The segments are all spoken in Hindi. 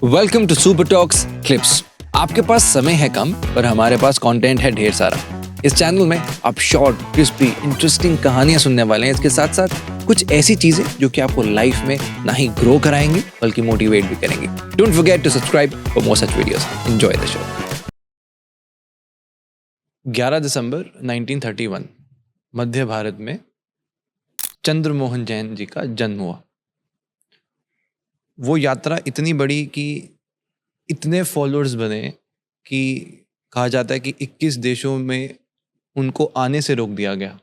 Welcome to super talks clips. आपके पास समय है कम पर हमारे पास कंटेंट है ढेर सारा। इस चैनल में आप शॉर्ट, क्रिस्पी, इंटरेस्टिंग कहानियां सुनने वाले हैं। इसके साथ साथ कुछ ऐसी चीजें जो कि आपको लाइफ में ना ही ग्रो कराएंगे बल्कि मोटिवेट भी करेंगे। Don't forget to subscribe for more such videos. Enjoy the show. 11 दिसंबर 1931 मध्य भारत में चंद्रमोहन जैन जी का जन्म हुआ। वो यात्रा इतनी बड़ी कि इतने फॉलोअर्स बने कि कहा जाता है कि 21 देशों में उनको आने से रोक दिया गया।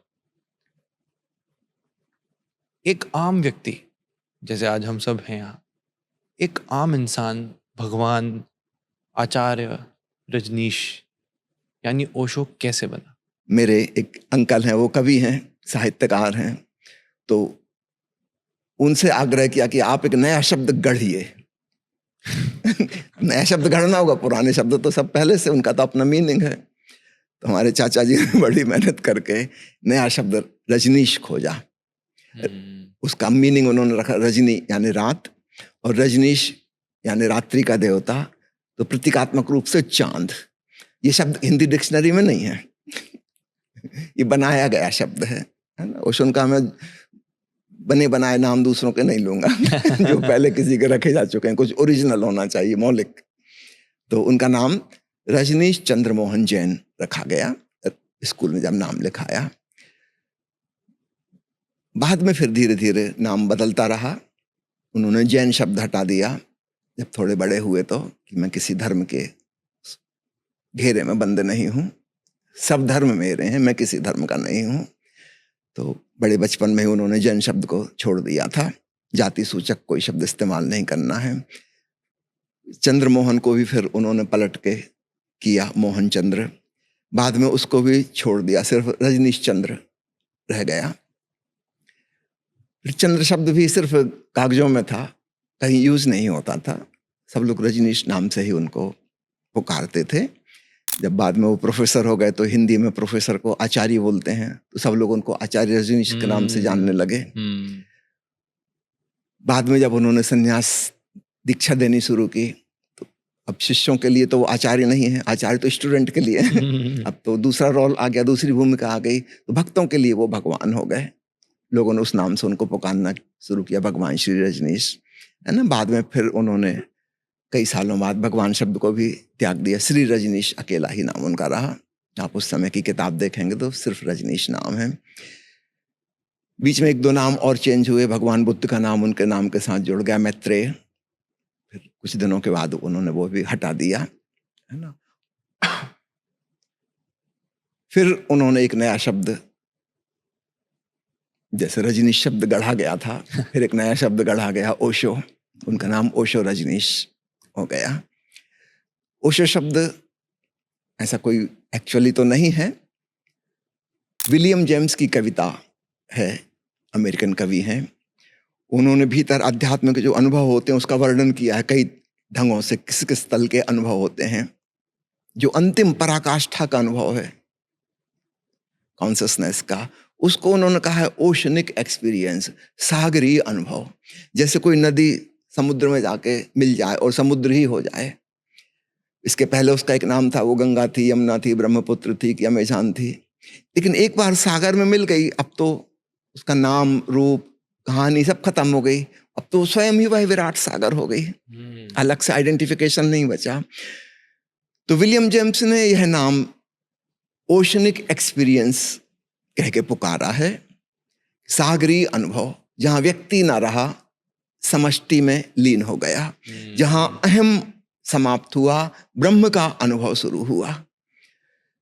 एक आम व्यक्ति जैसे आज हम सब हैं यहाँ, एक आम इंसान भगवान आचार्य रजनीश यानी ओशो कैसे बना? मेरे एक अंकल हैं, वो कवि हैं, साहित्यकार हैं, तो उनसे आग्रह किया कि आप एक नया शब्द गढ़िए। नया शब्द गढ़ना होगा, पुराने शब्द तो सब पहले से, उनका तो अपना मीनिंग है। तो हमारे चाचा जी ने बड़ी मेहनत करके नया शब्द रजनीश खोजा। उसका मीनिंग उन्होंने रखा रजनी यानी रात, और रजनीश यानी रात्रि का देवता, तो प्रतीकात्मक रूप से चांद। ये शब्द हिंदी डिक्शनरी में नहीं है, ये बनाया गया शब्द है ना। ओशो का मैं बने बनाए नाम दूसरों के नहीं लूंगा जो पहले किसी के रखे जा चुके हैं, कुछ ओरिजिनल होना चाहिए, मौलिक। तो उनका नाम रजनीश चंद्रमोहन जैन रखा गया। स्कूल में जब नाम लिखाया, बाद में फिर धीरे धीरे नाम बदलता रहा। उन्होंने जैन शब्द हटा दिया जब थोड़े बड़े हुए, तो कि मैं किसी धर्म के घेरे में बंद नहीं हूं, सब धर्म मेरे हैं, मैं किसी धर्म का नहीं हूं। तो बड़े बचपन में ही उन्होंने जैन शब्द को छोड़ दिया था। जाति सूचक कोई शब्द इस्तेमाल नहीं करना है। चंद्रमोहन को भी फिर उन्होंने पलट के किया मोहन चंद्र, बाद में उसको भी छोड़ दिया, सिर्फ रजनीश चंद्र रह गया। फिर चंद्र शब्द भी सिर्फ कागजों में था, कहीं यूज नहीं होता था। सब लोग रजनीश नाम से ही उनको पुकारते थे। जब बाद में वो प्रोफेसर हो गए तो हिंदी में प्रोफेसर को आचार्य बोलते हैं, तो सब लोग उनको आचार्य रजनीश के नाम से जानने लगे। बाद में जब उन्होंने संन्यास दीक्षा देनी शुरू की, तो अब शिष्यों के लिए तो वो आचार्य नहीं है, आचार्य तो स्टूडेंट के लिए है। अब तो दूसरा रोल आ गया, दूसरी भूमिका आ गई, तो भक्तों के लिए वो भगवान हो गए। लोगों ने उस नाम से उनको पुकारना शुरू किया, भगवान श्री रजनीश, है ना। बाद में फिर उन्होंने कई सालों बाद भगवान शब्द को भी त्याग दिया, श्री रजनीश अकेला ही नाम उनका रहा। आप उस समय की किताब देखेंगे तो सिर्फ रजनीश नाम है। बीच में एक दो नाम और चेंज हुए, भगवान बुद्ध का नाम उनके नाम के साथ जुड़ गया, मैत्रेय। फिर कुछ दिनों के बाद उन्होंने वो भी हटा दिया, है ना। फिर उन्होंने एक नया शब्द, जैसे रजनीश शब्द गढ़ा गया था, फिर एक नया शब्द गढ़ा गया, ओशो। उनका नाम ओशो रजनीश हो गया। ओशो शब्द ऐसा कोई एक्चुअली तो नहीं है, विलियम जेम्स की कविता है, अमेरिकन कवि हैं। उन्होंने भीतर अध्यात्म के जो अनुभव होते हैं उसका वर्णन किया है कई ढंगों से, किस किस तल के अनुभव होते हैं। जो अंतिम पराकाष्ठा का अनुभव है कॉन्शसनेस का, उसको उन्होंने कहा है ओशनिक एक्सपीरियंस, सागरीय अनुभव। जैसे कोई नदी समुद्र में जाके मिल जाए और समुद्र ही हो जाए। इसके पहले उसका एक नाम था, वो गंगा थी, यमुना थी, ब्रह्मपुत्र थी, यमेजान थी। लेकिन एक बार सागर में मिल गई, अब तो उसका नाम, रूप, कहानी सब खत्म हो गई। अब तो स्वयं ही वह विराट सागर हो गई, अलग से आइडेंटिफिकेशन नहीं बचा। तो विलियम जेम्स ने यह नाम ओशनिक एक्सपीरियंस कह के पुकारा है। सागरीय अनुभव, जहां व्यक्ति ना रहा, समष्टि में लीन हो गया, जहां अहम समाप्त हुआ, ब्रह्म का अनुभव शुरू हुआ।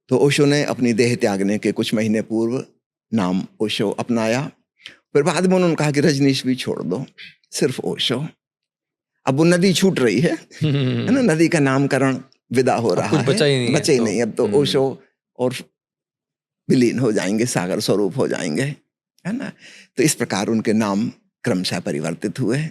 तो ओशो ने अपनी देह त्यागने के कुछ महीने पूर्व नाम ओशो अपनाया। फिर बाद में उन्होंने कहा कि रजनीश भी छोड़ दो, सिर्फ ओशो। अब वो नदी छूट रही है ना, नदी का नामकरण विदा हो रहा है, बचा ही नहीं। अब तो ओशो और विलीन हो जाएंगे, सागर स्वरूप हो जाएंगे, है ना। तो इस प्रकार उनके नाम क्रमशः परिवर्तित हुए।